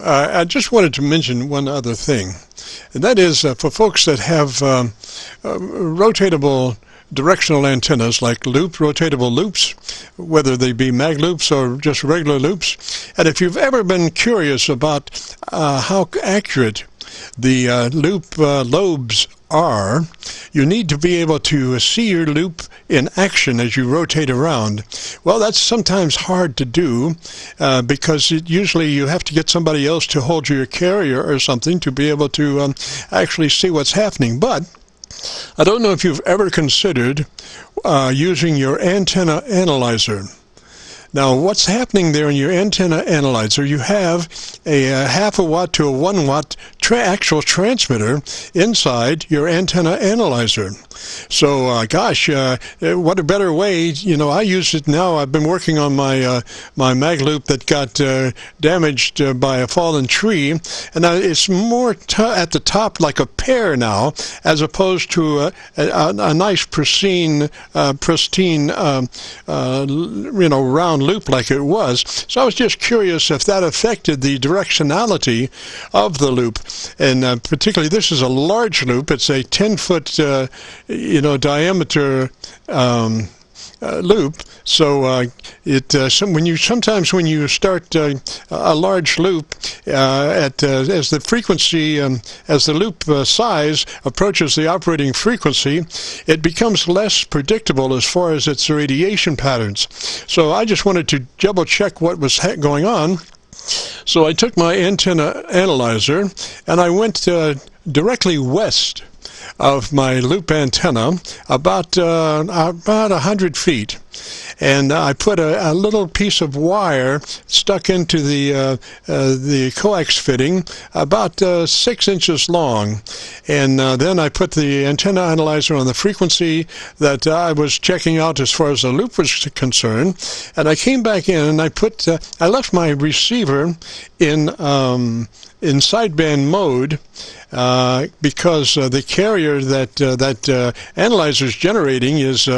I just wanted to mention one other thing, and that is for folks that have rotatable directional antennas like rotatable loops, whether they be mag loops or just regular loops. And if you've ever been curious about how accurate the loop lobes are, you need to be able to see your loop in action as you rotate around. Well, that's sometimes hard to do because usually you have to get somebody else to hold your carrier or something to be able to actually see what's happening. But I don't know if you've ever considered using your antenna analyzer. Now, what's happening there in your antenna analyzer, you have a half a watt to a 1 watt actual transmitter inside your antenna analyzer. So, gosh, what a better way. You know, I use it now. I've been working on my my mag loop that got damaged by a fallen tree, and it's more at the top like a pear now, as opposed to a nice pristine round loop like it was. So I was just curious if that affected the directionality of the loop, and particularly this is a large loop. It's a 10-foot diameter loop. So sometimes when you start a large loop as the frequency as the loop size approaches the operating frequency, it becomes less predictable as far as its radiation patterns. So I just wanted to double check what was going on. So I took my antenna analyzer and I went directly west of my loop antenna about 100 feet, and I put a little piece of wire stuck into the coax fitting about 6 inches long, and then I put the antenna analyzer on the frequency that I was checking out as far as the loop was concerned, and I came back in and I left my receiver in sideband mode because the carrier that analyzer is generating is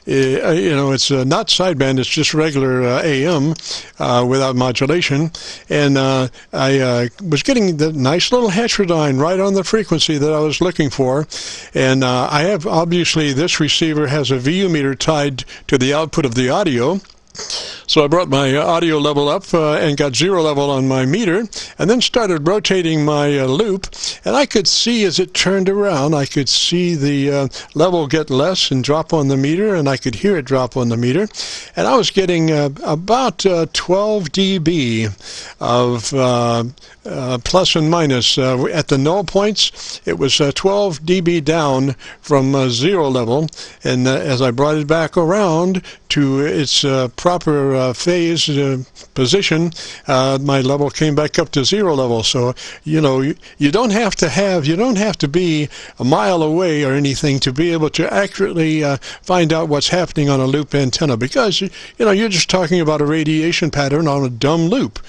it's not sideband, it's just regular AM without modulation, and I was getting the nice little heterodyne right on the frequency that I was looking for, and I have, obviously this receiver has a VU meter tied to the output of the audio. So I brought my audio level up and got 0 level on my meter, and then started rotating my loop, and I could see as it turned around, I could see the level get less and drop on the meter, and I could hear it drop on the meter, and I was getting about 12 dB of plus and minus. At the null points, it was 12 dB down from 0 level, and as I brought it back around to its proper phase position, my level came back up to 0 level. So you don't have to be a mile away or anything to be able to accurately find out what's happening on a loop antenna, because you're just talking about a radiation pattern on a dumb loop,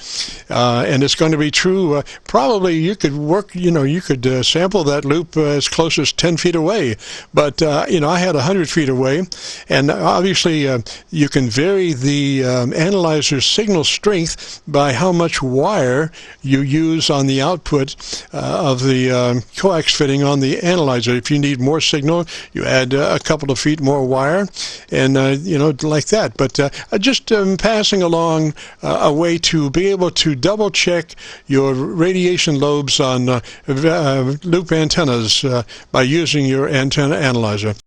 and it's going to be true. Probably you could work, you could sample that loop as close as 10 feet away, but I had 100 feet away, and obviously you can vary the analyzer's signal strength by how much wire you use on the output of the coax fitting on the analyzer. If you need more signal, you add a couple of feet more wire, and like that. But just passing along a way to be able to double check your radiation lobes on loop antennas by using your antenna analyzer.